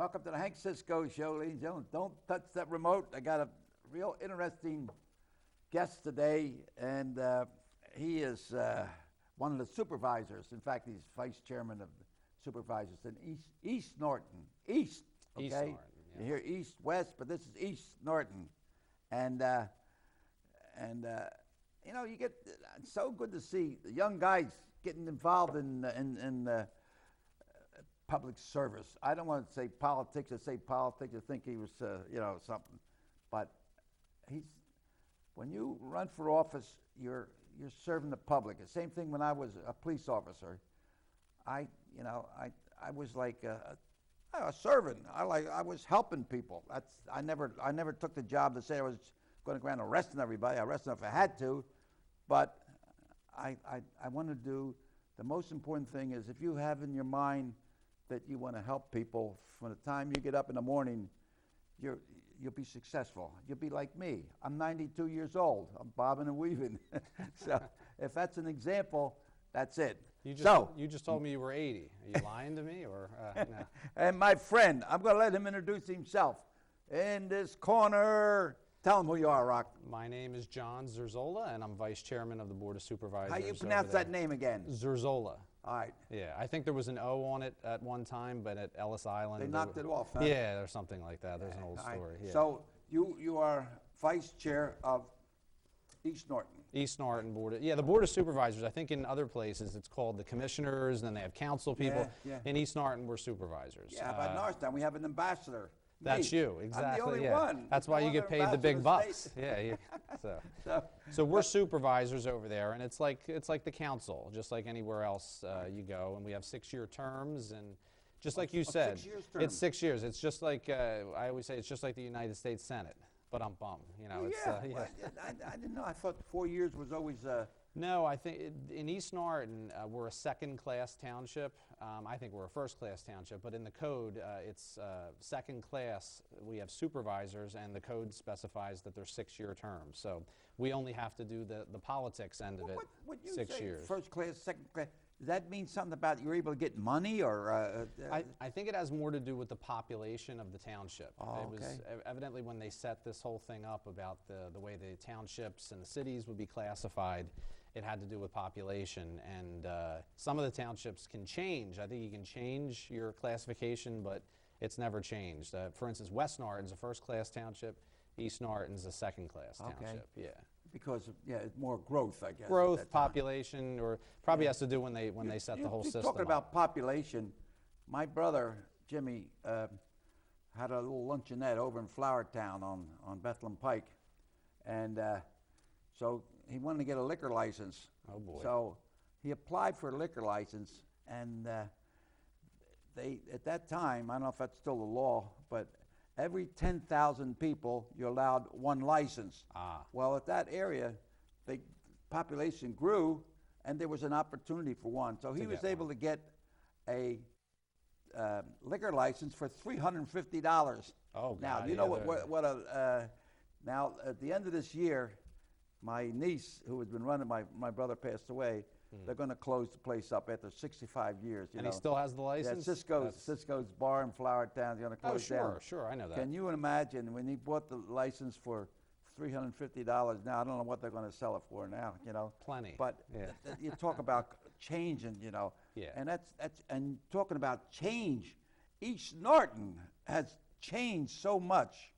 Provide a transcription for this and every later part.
Welcome to the Hank Cisco Show, ladies and gentlemen. Don't touch that remote. I got a real interesting guest today, and he is one of the supervisors. In fact, he's vice chairman of the supervisors in East Norriton. East, okay? East Norriton, yeah. You hear East, West, but this is East Norriton. And you know, you get, it's so good to see the young guys getting involved in public service. I don't want to say politics. I say politics. I think he was, you know, something. But when you run for office, you're serving the public. The same thing when I was a police officer. I was like a servant. I was helping people. I never took the job to say I was going to go around arresting everybody. I arrested them if I had to, but I want to do, the most important thing is if you have in your mind that you want to help people, from the time you get up in the morning, you'll be successful. You'll be like me. I'm 92 years old. I'm bobbing and weaving. So if that's an example, that's it. You just told me you were 80. Are you lying to me, or no? And my friend, I'm going to let him introduce himself. In this corner, tell him who you are, Rock. My name is John Zurzola, and I'm vice chairman of the Board of Supervisors. How you pronounce that name again? Zurzola. All right. Yeah, I think there was an O on it at one time, but at Ellis Island. They knocked it off, huh? Yeah, or something like that. There's an old story. Yeah. So you are vice chair of East Norriton. East Norriton Board. Yeah, the Board of Supervisors. I think in other places it's called the commissioners, and then they have council people. Yeah. In East Norriton, we're supervisors. Yeah, but Norriton, we have an ambassador. That's me. you, exactly. I'm the only yeah. one. That's why you get paid the big bucks. Yeah. So we're supervisors over there, and it's like the council, just like anywhere else you go. And we have 6-year terms, and just like you said, 6 years term. it's 6 years. It's just like I always say, it's just like the United States Senate. But I'm bummed, you know. Well, I didn't know. I thought 4 years was always. No, I think in East Norriton, we're a second-class township. I think we're a first-class township, but in the code, it's second class. We have supervisors, and the code specifies that they're 6-year terms. So we only have to do the politics end of it, What you 6 say, years. first class, second class, does that mean something about you're able to get money, or? I think it has more to do with the population of the township. Oh, it was evidently when they set this whole thing up about the way the townships and the cities would be classified, it had to do with population. And some of the townships can change. I think you can change your classification, but it's never changed. For instance, West Norriton's a first-class township. East Norriton's a second-class township. Yeah. Because it's more growth, I guess. Growth, population, or probably has to do when they set the whole system Talking up. about population, my brother Jimmy had a little luncheonette over in Flowertown on Bethlehem Pike, and so he wanted to get a liquor license. Oh boy! So he applied for a liquor license, and they at that time, I don't know if that's still the law, but every 10,000 people, you're allowed one license. Well, at that area, the population grew, and there was an opportunity for one. So he was able to get a liquor license for $350. Oh, now, God, you know what a now, at the end of this year, my niece, who had been running, my brother passed away, they're going to close the place up after 65 years. And he still has the license? Yeah, Cisco's bar in Flowertown is going to close down. Oh, sure, I know that. Can you imagine when he bought the license for $350? Now, I don't know what they're going to sell it for now, you know. Plenty. But you talk about changing, you know. Yeah. And and talking about change, East Norriton has changed so much.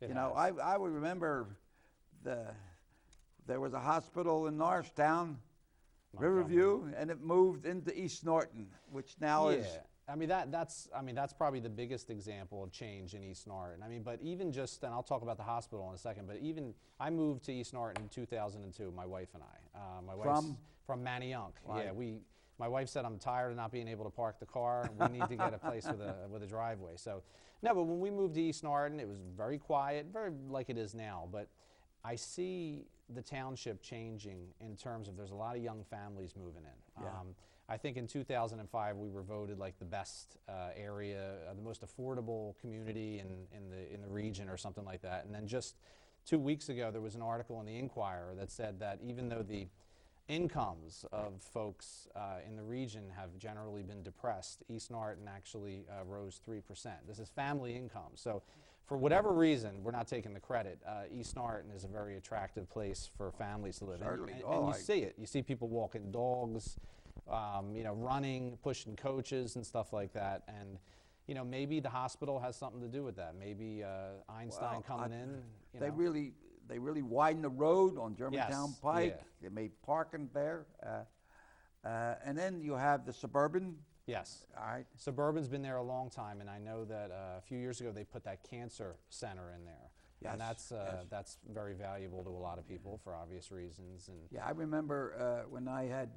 It you know, has. I would remember there was a hospital in Norristown, Riverview, and it moved into East Norriton, which now is. I mean that's probably the biggest example of change in East Norriton. I mean, but even just, and I'll talk about the hospital in a second, but even I moved to East Norriton in 2002, my wife and I. My wife's from Manayunk. Right. Yeah, my wife said, I'm tired of not being able to park the car. We need to get a place with a driveway. So, no, but when we moved to East Norriton, it was very quiet, very like it is now. But I see the township changing in terms of there's a lot of young families moving in. Yeah. I think in 2005 we were voted like the best area, the most affordable community in the region or something like that. And then just 2 weeks ago there was an article in the Inquirer that said that even though the incomes of folks in the region have generally been depressed. East Norriton actually rose 3%. This is family income. So for whatever reason, we're not taking the credit. East Norriton is a very attractive place for families to live. Certainly. And you see it. You see people walking dogs, running, pushing coaches and stuff like that. And maybe the hospital has something to do with that. Maybe Einstein coming in. They really widened the road on Germantown Pike. Yeah. They made parking there. And then you have the Suburban. Yes. All right. Suburban's been there a long time, and I know that a few years ago they put that cancer center in there. Yes. And that's very valuable to a lot of people for obvious reasons. And Yeah, I remember when I had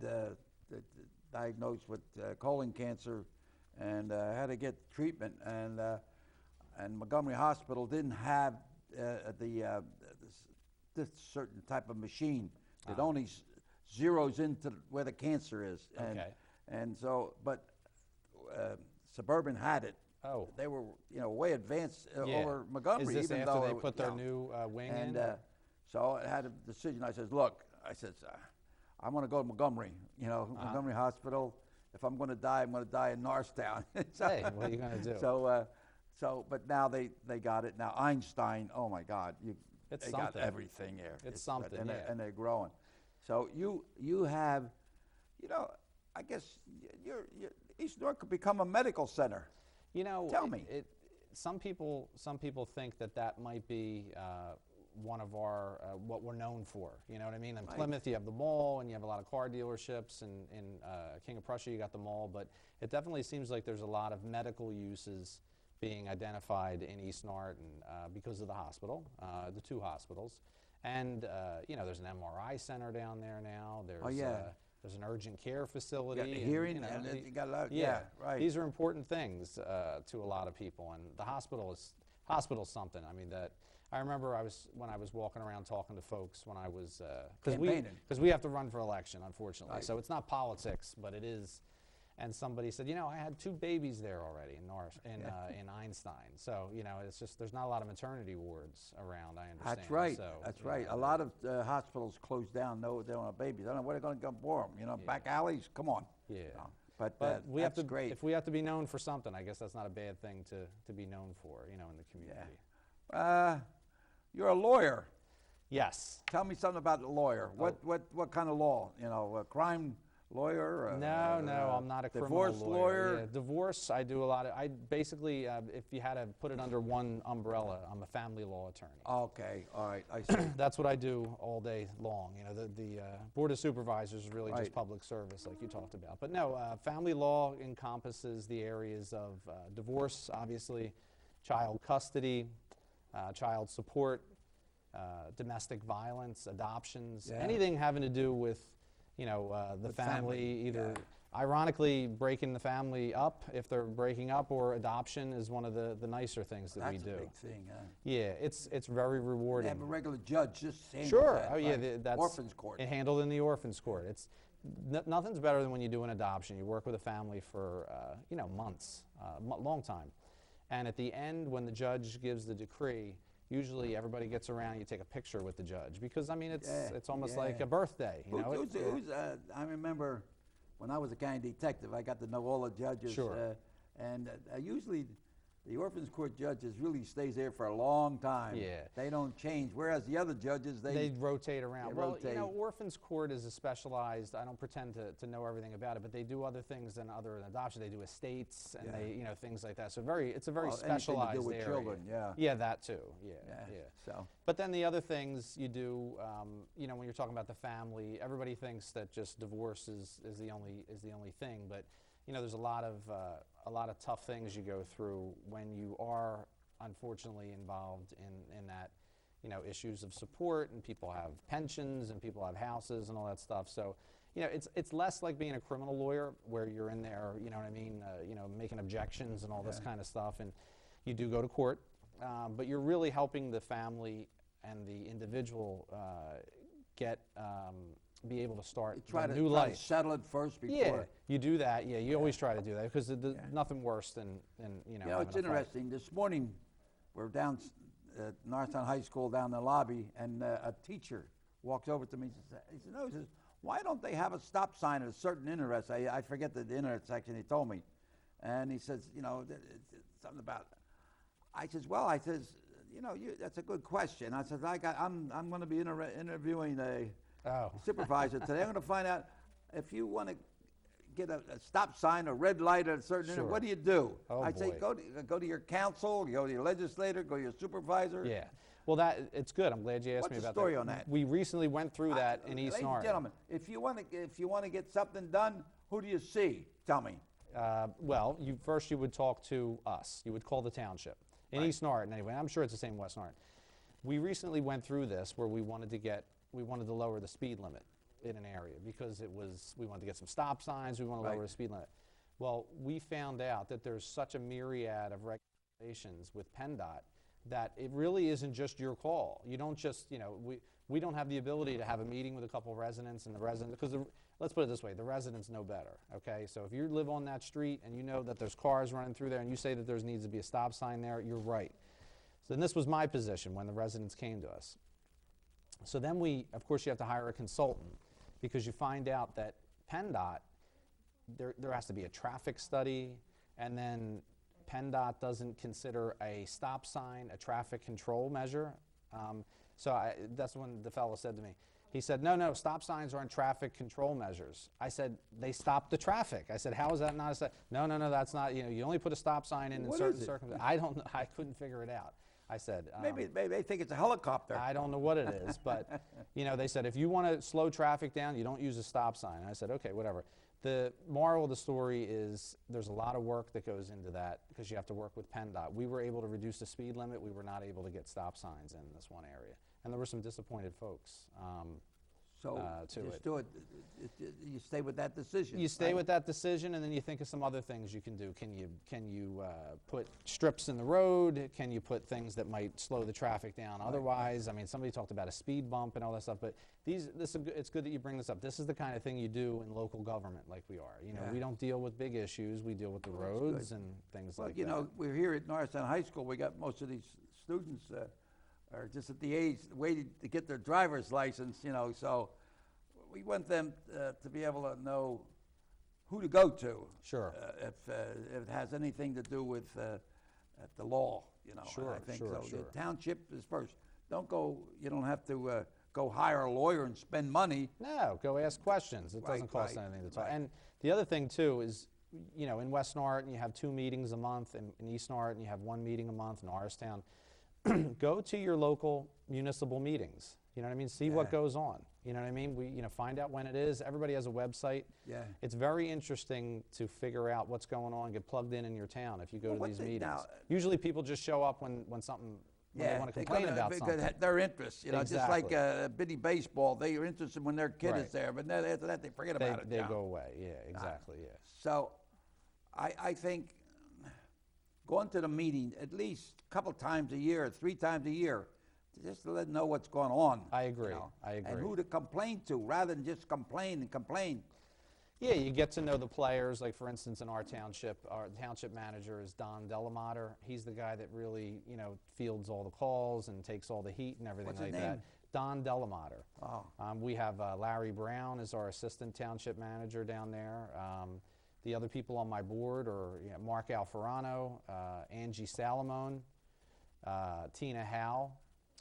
diagnosed with colon cancer and had to get treatment, and Montgomery Hospital didn't have this certain type of machine that only zeroes into where the cancer is. Okay. And so, but Suburban had it. Oh. They were, way advanced Yeah. over Montgomery. Is this even after though they put their new wing and in? so I had a decision. I says, look, I want to go to Montgomery. Montgomery Hospital. If I'm going to die, I'm going to die in Norristown. Hey, what are you going to do? But now they got it. Now Einstein, oh my God, It's they something. got everything there. It's something, and, yeah. and they're growing. So you have, I guess East North could become a medical center. Tell me. Some people think that might be one of our what we're known for. You know what I mean? In Right. Plymouth, you have the mall, and you have a lot of car dealerships, and in King of Prussia, you got the mall. But it definitely seems like there's a lot of medical uses being identified in East Norriton because of the hospital, the two hospitals, and there's an MRI center down there now. There's there's an urgent care facility. You got the hearing, and you got a lot. Yeah, right. These are important things to a lot of people, and the hospital's something. I mean, that I remember when I was walking around talking to folks when I was because we have to run for election, unfortunately. Right. So it's not politics, but it is. And somebody said, I had 2 babies there already in Einstein. So it's just there's not a lot of maternity wards around. I understand. That's right. So, That's right. A lot of hospitals close down. No, they don't have babies. I don't know where they're going to go for them. Back alleys. Come on. Yeah. But we have that's to. great. If we have to be known for something, I guess that's not a bad thing to be known for. In the community. You're a lawyer. Yes. Tell me something about the lawyer. What kind of law? A crime lawyer? No, I'm not a divorce criminal lawyer. lawyer. Yeah, divorce, I do a lot of. I basically, if you had to put it under one umbrella, I'm a family law attorney. Okay, all right, I see. That's what I do all day long. The Board of Supervisors is really just Right. public service, like you talked about. But no, family law encompasses the areas of divorce, obviously, child custody, child support, domestic violence, adoptions, Yeah. anything having to do with the family, either ironically breaking the family up if they're breaking up, or adoption is one of the nicer things that we do. That's a big thing, huh? Yeah, it's very They rewarding. have a regular judge just handle Sure. that. Oh yeah, right? that's Orphans court. It handled in the orphans court. It's nothing's better than when you do an adoption. You work with a family for months, long time, and at the end, when the judge gives the decree, usually everybody gets around. You take a picture with the judge because it's almost like a birthday. I remember when I was a county detective, I got to know all the judges. Sure. And usually the orphans court judges really stays there for a long time. Yeah. They don't change, whereas the other judges, They rotate around. They rotate. Orphans court is a specialized. I don't pretend to know everything about it, but they do other things other than adoption. They do estates and they things like that. So it's a very anything to specialized do with area. children, yeah. Yeah, that too. Yeah. So But then the other things you do, when you're talking about the family, everybody thinks that just divorce is the only thing. But there's a lot of tough things you go through when you are unfortunately involved in that. Issues of support, and people have pensions, and people have houses, and all that stuff. So, it's less like being a criminal lawyer where you're in there, making objections and all this kind of stuff, and you do go to court, but you're really helping the family and the individual be able to start try a to new try to life. settle it first before. Yeah, you do that. Yeah, you always try to do that because there's nothing worse than having It's a fight. interesting. This morning, we're down at Norriton High School down in the lobby, and a teacher walks over to me and says, "No," he says, why don't they have a stop sign at a certain intersection? I forget the intersection he told me. And he says, you know, something about, I says, well, I says, you know, that's a good question. I says, I'm going to be interviewing a supervisor today. I'm going to find out if you want to get a stop sign, a red light at a certain Sure. what do you do? Oh, I say, boy. go to your council, go to your legislator, go to your supervisor. Yeah. Well, it's good. I'm glad you asked What's me the about story that. on that? We recently went through that in East Ladies and Norriton. gentlemen, if you want to get something done, who do you see? Tell me. Well, first you would talk to us. You would call the township. In Right. East Norriton, anyway. I'm sure it's the same in West Norriton. We recently went through this where we wanted to lower the speed limit in an area because we wanted to get some stop signs, we want to Right. lower the speed limit. Well, we found out that there's such a myriad of regulations with PennDOT that it really isn't just your call. You don't just, you know, we don't have the ability to have a meeting with a couple residents and the residents, because let's put it this way, the residents know better, okay? So if you live on that street and you know that there's cars running through there and you say that there needs to be a stop sign there, you're right. So then this was my position when the residents came to us. So then of course you have to hire a consultant because you find out that PennDOT, there has to be a traffic study, and then PennDOT doesn't consider a stop sign a traffic control measure. That's when the fellow said to me, he said, no, stop signs aren't traffic control measures. I said, they stop the traffic. I said, how is that not a stop? No, that's not, you know, you only put a stop sign in What certain is it? circumstances. I don't know, I couldn't figure it out. I said, Maybe they think it's a helicopter. I don't know what it is, but you know, they said if you want to slow traffic down, you don't use a stop sign. I said, okay, whatever. The moral of the story is there's a lot of work that goes into that because you have to work with PennDOT. We were able to reduce the speed limit. We were not able to get stop signs in this one area, and there were some disappointed folks. So to just it. do it. You stay with that decision. You stay right? with that decision, and then you think of some other things you can do. Can you put strips in the road? Can you put things that might slow the traffic down? Otherwise, I mean, somebody talked about a speed bump and all that stuff. But it's good that you bring this up. This is the kind of thing you do in local government, like we are. You know, Yeah. we don't deal with big issues. We deal with the roads and things Well, like you that. know, we're here at Norriton High School. We got most of these students are just at the age waiting to get their driver's license. You know, so we want them to be able to know who to go to. Sure. If it has anything to do with the law, you know. and Sure, I think sure, so. sure. The township is first. Don't go. You don't have to go hire a lawyer and spend money. No, go ask questions. It doesn't cost anything to talk. And the other thing too is, you know, in West Norriton you have 2 meetings a month, in East Norriton you have 1 meeting a month, in Norristown. Go to your local municipal meetings. You know what I mean? See what Yeah. goes on. You know what I mean? Find out when it is. Everybody has a website. Yeah. It's very interesting to figure out what's going on, get plugged in your town if you go Well, to what these they- meetings. now- Usually people just show up when something, when they want to complain about because something. their interests, you know, just like Exactly. bitty baseball. They are interested when their kid Right. is there, but then after that they forget They, about it. they you know. go away. Yeah, exactly. Yeah. So, I think going to the meeting at least a couple times a year, 3 times a year, just to let them know what's going on. I agree. you know, I agree. And who to complain to, rather than just complain and complain. Yeah, you get to know the players. Like, for instance, in our township manager is Don Delamater. He's the guy that really, you know, fields all the calls and takes all the heat and everything What's his like that. name? Don Delamater. Oh. We have Larry Brown as our assistant township manager down there. The other people on my board are Mark Alferano, Angie Salamone, Tina Howe,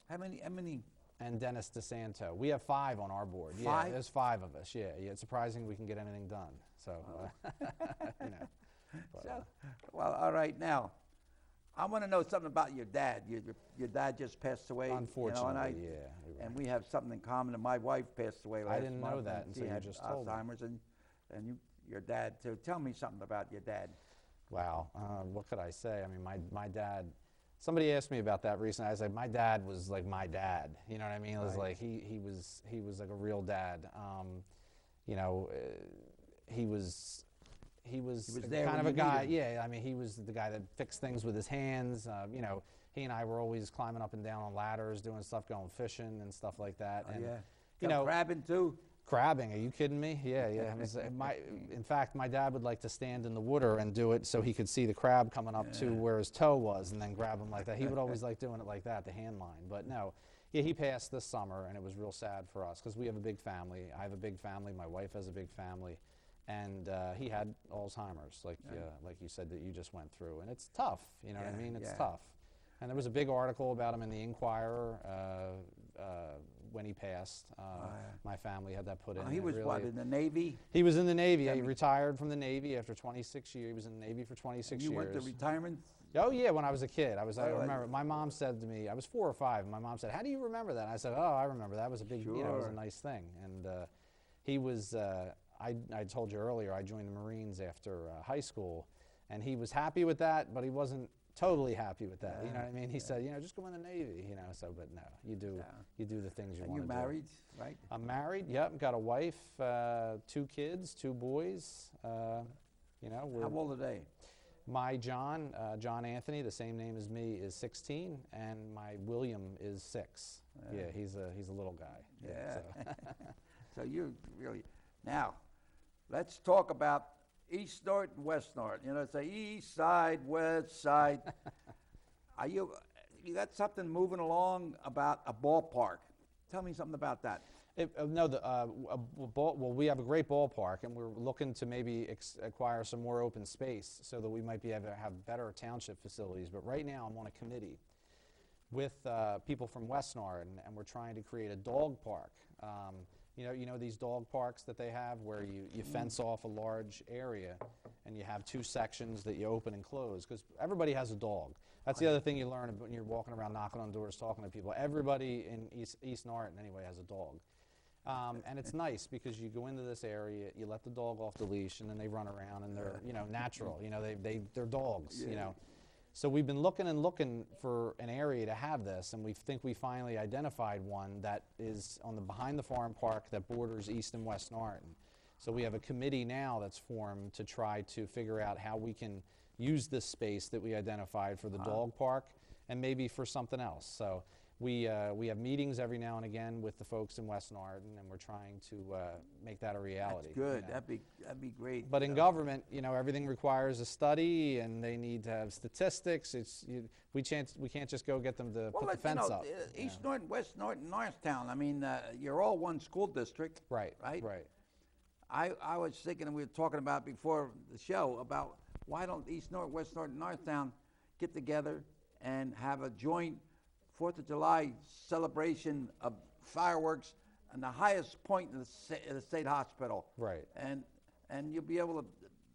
How many? and Dennis DeSanto. We have 5 on our board. 5? Yeah, there's 5 of us. Yeah, it's surprising we can get anything done. So, you know. But, So, well, all right, now, I want to know something about your dad. Your dad just passed away. Unfortunately, you know, yeah. and we have something in common. And my wife passed away last month. didn't know that and until she you had just told me. Alzheimer's, and your dad too. Tell me something about your dad. Wow, what could I say? I mean, my dad, somebody asked me about that recently. I said, my dad was like my dad. You know what I mean? It was Right. like, he was like a real dad. You know, he was there kind when of a you guy, needed him. yeah, I mean, he was the guy that fixed things with his hands. You know, he and I were always climbing up and down on ladders, doing stuff, going fishing and stuff like that. Oh, And, yeah. you Go know, crabbing too. crabbing, are you kidding me? Yeah. It was, in fact, my dad would like to stand in the water and do it so he could see the crab coming up to where his toe was and then grab him like that. He would always like doing it like that, the hand line. But no, Yeah, he passed this summer, and it was real sad for us because we have a big family. I have a big family. My wife has a big family, and he had Alzheimer's, like you said that you just went through, and it's tough. You know what I mean? It's tough. And there was a big article about him in the Inquirer when he passed. My family had that put in. He was really, what, in the Navy? He was in the Navy. He retired from the Navy after 26 years. He was in the Navy for 26 years. You went to retirement? Oh yeah, when I was a kid, I remember. My mom said to me, I was 4 or 5, and my mom said, "How do you remember that?" And I said, "Oh, I remember that was a big, it was a nice thing." And he was. I told you earlier, I joined the Marines after high school, and he was happy with that, but he wasn't totally happy with that. You know what I mean? He said, just go in the Navy. So, but no, you do the things you want to do. You're married, right? I'm married. Yep, got a wife, 2 kids, 2 boys. How old are they? My John Anthony, the same name as me, is 16, and my William is 6. Yeah, he's a little guy. Yeah. So, so you really now. Let's talk about East Norriton, West Norriton. Say east side, west side. You got something moving along about a ballpark? Tell me something about that. We have a great ballpark, and we're looking to maybe acquire some more open space so that we might be able to have better township facilities. But right now, I'm on a committee with people from West Norriton, and we're trying to create a dog park. You know these dog parks that they have where you fence off a large area and you have 2 sections that you open and close, because everybody has a dog. That's the other thing you learn when you're walking around knocking on doors talking to people. Everybody in East Norriton anyway has a dog. And it's nice because you go into this area, you let the dog off the leash, and then they run around and they're natural. They're dogs. So we've been looking for an area to have this, and we think we finally identified one that is behind the farm park that borders East and West Norriton. So we have a committee now that's formed to try to figure out how we can use this space that we identified for the dog park and maybe for something else. So we have meetings every now and again with the folks in West Norriton, and we're trying to make that a reality. That's good. That'd be great. But in government, everything requires a study, and they need to have statistics. We can't just go get them to put the fence up. East Norriton, West Norriton, Norristown. I mean, you're all one school district. Right. I was thinking, and we were talking about before the show about why don't East Norriton, West Norriton, Norristown get together and have a joint 4th of July celebration of fireworks on the highest point in the state hospital. Right. And you'll be able to,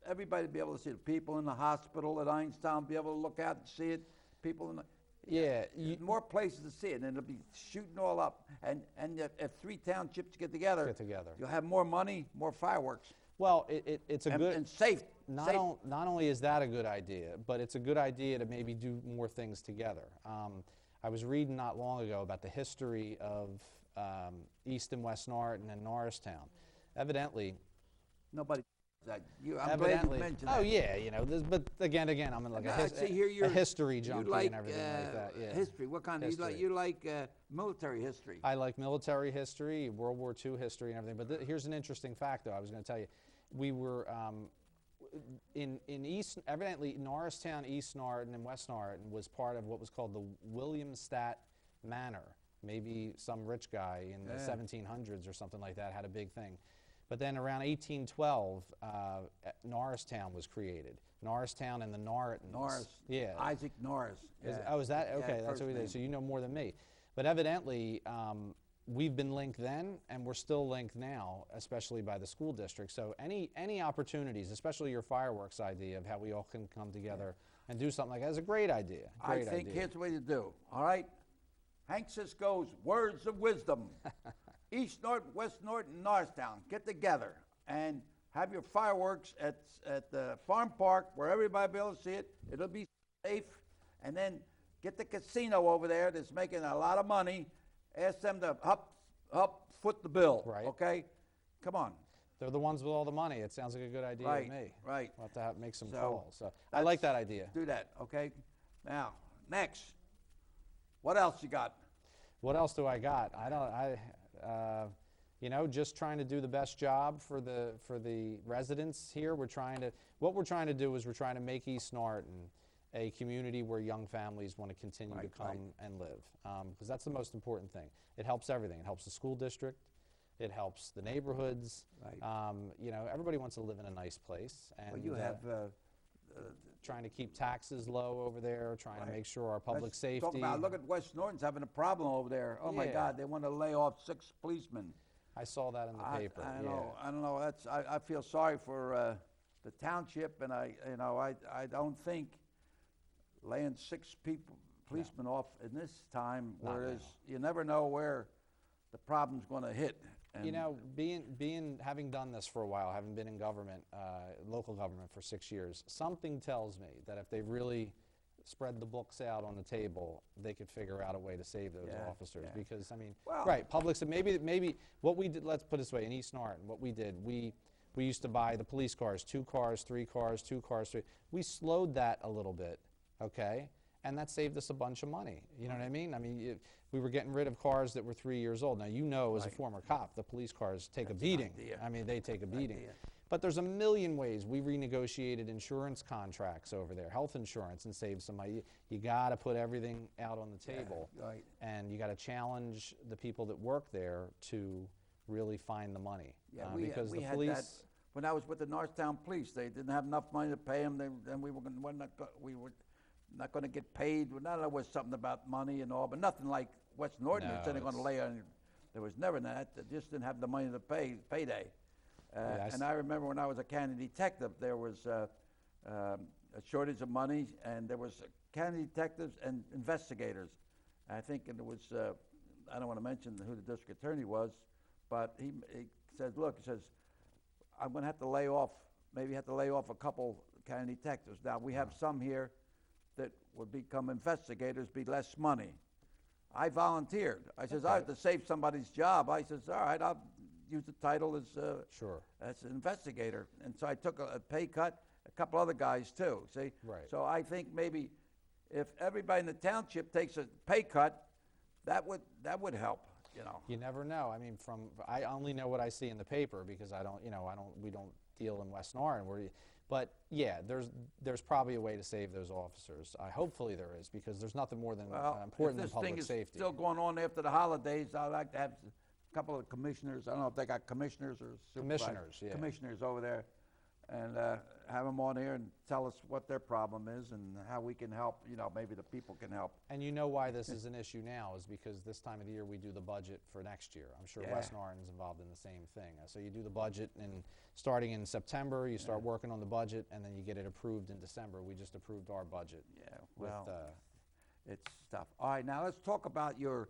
everybody will be able to see it. People in the hospital at Einstein be able to look out and see it. People in the, more places to see it, and it'll be shooting all up. And if 3 townships get together, you'll have more money, more fireworks. Well, it's a good and safe. Not only is that a good idea, but it's a good idea to maybe do more things together. I was reading not long ago about the history of East and West Norriton and Norristown. Evidently, nobody. I'm glad you mentioned that. Oh yeah, but again, I'm in a history junkie and everything like that. Yeah. History. What kind history. of? You like military history? I like military history, World War II history, and everything. But here's an interesting fact, though. I was going to tell you, we were in East. Evidently, Norristown, East Norriton, and West Norriton was part of what was called the Williamstat Manor. Maybe some rich guy in the 1700s or something like that had a big thing. But then around 1812, Norristown was created. Norristown and the Norritons. Norris. Yeah. Isaac Norris. Is that? Okay, that's what we did. So you know more than me. But evidently, we've been linked then, and we're still linked now, especially by the school district. So any opportunities, especially your fireworks idea of how we all can come together and do something like that is a great idea. I think here's the way to do. All right? Hank Cisco's words of wisdom. East Norriton, West Norriton, Norristown, get together and have your fireworks at the farm park where everybody will be able to see it. It'll be safe. And then get the casino over there that's making a lot of money. Ask them to foot the bill. Right. Okay? Come on. They're the ones with all the money. It sounds like a good idea to me. Right. We'll have to make some calls. So I like that idea. Do that, okay? Now, next. What else you got? What else do I got? Just trying to do the best job for the residents here. What we're trying to do is we're trying to make East Norriton a community where young families want to continue to Right, come right. and live, because that's the most important thing. It helps everything. It helps the school district. It helps the neighborhoods. Right. You know, everybody wants to live in a nice place, and Well, you have, trying to keep taxes low over there, trying to Right. make sure our public let's safety. talk about, look at West Norton's having a problem over there. Oh my Yeah. God, they want to lay off 6 policemen. I saw that in the paper. I yeah. know, I don't know, I feel sorry for the township, and I don't think laying 6 policemen off in this time, Not whereas now. you never know where the problem's going to hit. You And know, having done this for a while, having been in government, local government for 6 years, something tells me that if they really spread the books out on the table, they could figure out a way to save those Yeah, officers. yeah. Because, I mean, Well- right, public, so maybe what we did, let's put it this way, in East Norriton, what we did, we used to buy the police cars, 2 cars, 3 cars, 2 cars, 3. We slowed that a little bit, okay? And that saved us a bunch of money. You know what I mean? I mean, we were getting rid of cars that were 3 years old. Now, you know, as a Right. former cop, the police cars take That's a an beating. idea. I mean, they take a beating. idea. But there's a million ways. We renegotiated insurance contracts over there, health insurance, and saved some money. You got to put everything out on the table. right. And you got to challenge the people that work there to really find the money. Yeah, Because we the had police. that when I was with the Norristown Police. They didn't have enough money to pay them. Then we were not going to get paid. Well, now there was something about money and all, but nothing like West Norton. They No, said they're going to lay on. There was never that. They just didn't have the money to payday. I And I remember when I was a county detective, there was a shortage of money, and there was county detectives and investigators. I think it was, I don't want to mention who the district attorney was, but he said, look, he says, I'm going to have to lay off, maybe have to lay off a couple county detectives. Now, we have some here that would become investigators, be less money. I volunteered. I says, I have to save somebody's job. I says, all right, I'll use the title as Sure. as an investigator. And so I took a pay cut, a couple other guys too, see? Right. So I think maybe if everybody in the township takes a pay cut, that would help, you know. You never know. I mean, I only know what I see in the paper because we don't deal in West Norriton. But yeah, there's probably a way to save those officers. Hopefully there is, because there's nothing more than important than if this public thing is safety. still going on after the holidays, I'd like to have a couple of commissioners. I don't know if they got commissioners or supervisors. Commissioners, yeah. Commissioners over there, and have them on here and tell us what their problem is and how we can help. You know, maybe the people can help. And you know why this is an issue now is because this time of the year we do the budget for next year. I'm sure Yeah. West Norriton's involved in the same thing. So you do the budget, and starting in September, you start working on the budget, and then you get it approved in December. We just approved our budget. Yeah, with, well, it's tough. All right, now let's talk about your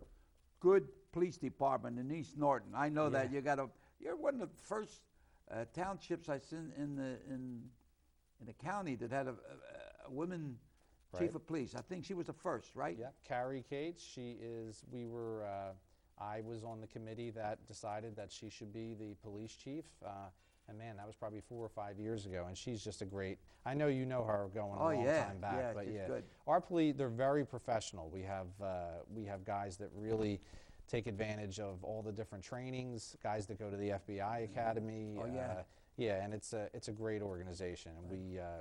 good police department in East Norriton. I know that you're one of the first townships I seen in the county that had a woman chief Right. of police. I think she was the first, right? Yep, Carrie Cates, I was on the committee that decided that she should be the police chief. And man, that was probably 4 or 5 years ago, and she's just a great, I know you know her going a Oh, long yeah, time back, yeah, but she's yeah. good. Our police, they're very professional. We have guys that really take advantage of all the different trainings, guys that go to the FBI Academy. Oh, yeah. Yeah, and it's a great organization, and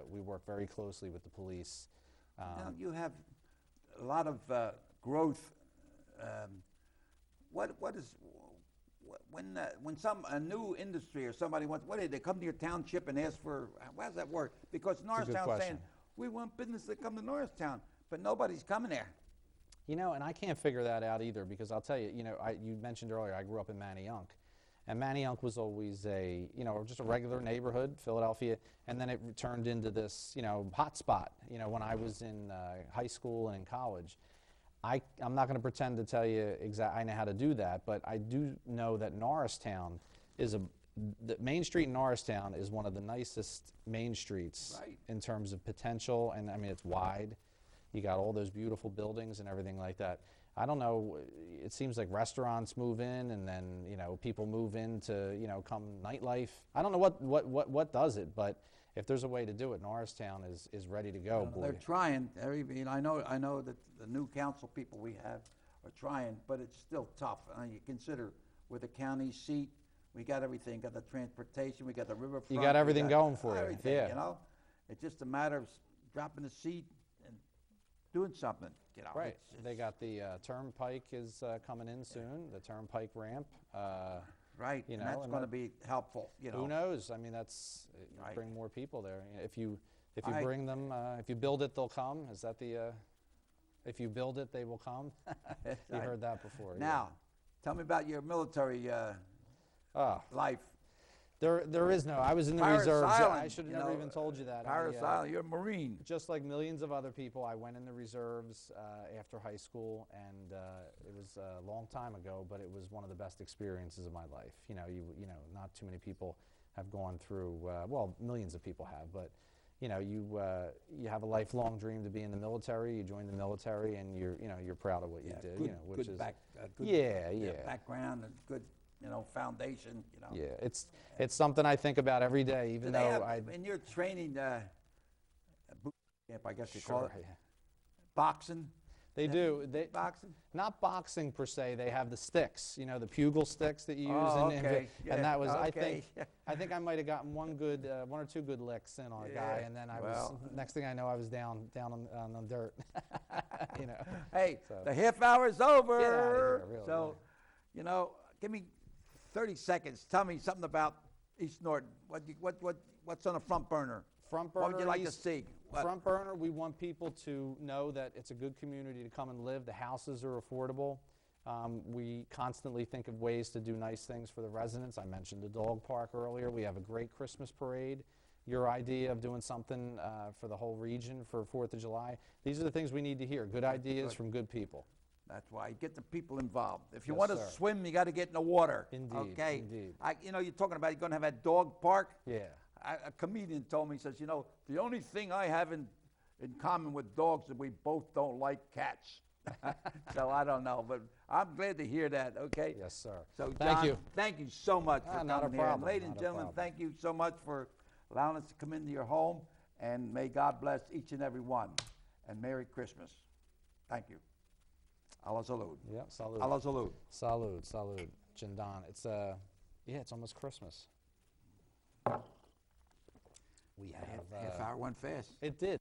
we work very closely with the police. Now, you have a lot of growth. When a new industry or somebody wants, what do they come to your township and ask for? How does that work? Because Norristown's saying question. we want business to come to Norristown, but nobody's coming there. You know, and I can't figure that out either, because I'll tell you, you mentioned earlier, I grew up in Manayunk. And Manayunk was always just a regular neighborhood, Philadelphia, and then it turned into this, hot spot, when I was in high school and in college. I'm not going to pretend to tell you I know how to do that, but I do know that Norristown the Main Street in Norristown is one of the nicest main streets Right. in terms of potential, and I mean, it's wide. You got all those beautiful buildings and everything like that. I don't know, it seems like restaurants move in, and then, people move in to, come nightlife. I don't know what does it, but if there's a way to do it, Norristown is ready to go, boy. They're trying. I know that the new council people we have are trying, but it's still tough. You consider we're the county seat. We got everything. Got the transportation. We got the riverfront. You got everything we going for you, everything, yeah. It's just a matter of dropping the seat and doing something, you know. Right. It's- They got the turnpike is coming in soon, the turnpike ramp. Right, you and know, that's and going to that- be helpful, you know. Who knows? I mean, that's Right. bring more people there. If you Right. bring them, if you build it, they'll come. Is that the? If you build it, they will come. You Right. heard that before. yeah. Now, tell me about your military Ah, life. there is no. I was in the Parris reserves. I Island, should have you never know, even told you that. Parris Island, you're a Marine. Just like millions of other people, I went in the reserves after high school, and it was a long time ago, but it was one of the best experiences of my life. You know, not too many people have gone through. Well, millions of people have, but you know, you have a lifelong dream to be in the military. You join the military, and you're proud of what you did. Good, you know, which good is good background and good, you know, foundation, you know. yeah. It's something I think about every day, even Do they though have, I in your training boot camp, I guess you sure. call it, Yeah. boxing? They Yeah. do. They Boxing? not boxing per se. They have the sticks. You know, the pugil sticks that you use. Oh, in, okay. Yeah, and that was okay. I think I might have gotten one or two good licks in on a guy, Yeah, and then I well. was next thing I know I was down on the dirt. You know. Hey, So- the half hour's over. Get outta here, really, So, you know, give me 30 seconds. Tell me something about East Norton. What's on the front burner? Front burner. What would you like to East- see? What? Front burner, we want people to know that it's a good community to come and live. The houses are affordable. We constantly think of ways to do nice things for the residents. I mentioned the dog park earlier. We have a great Christmas parade. Your idea of doing something for the whole region for 4th of July. These are the things we need to hear. Good ideas Good. from good people. That's why you get the people involved. If you Yes, want to sir. swim, you got to get in the water. Indeed, Okay. indeed. You know, you're talking about you're going to have that dog park. Yeah. A comedian told me, he says, you know, the only thing I have in common with dogs is we both don't like cats. So I don't know, but I'm glad to hear that. Okay. Yes, sir. So Thank John, you. thank you so much for Not a coming here. And problem, ladies and not a gentlemen, problem. thank you so much for allowing us to come into your home. And may God bless each and every one. And Merry Christmas. Thank you. Allah salud. Yeah. Salud. Allah salud. Salud. Salud. Jindan. It's it's almost Christmas. We have Half hour went fast. It did.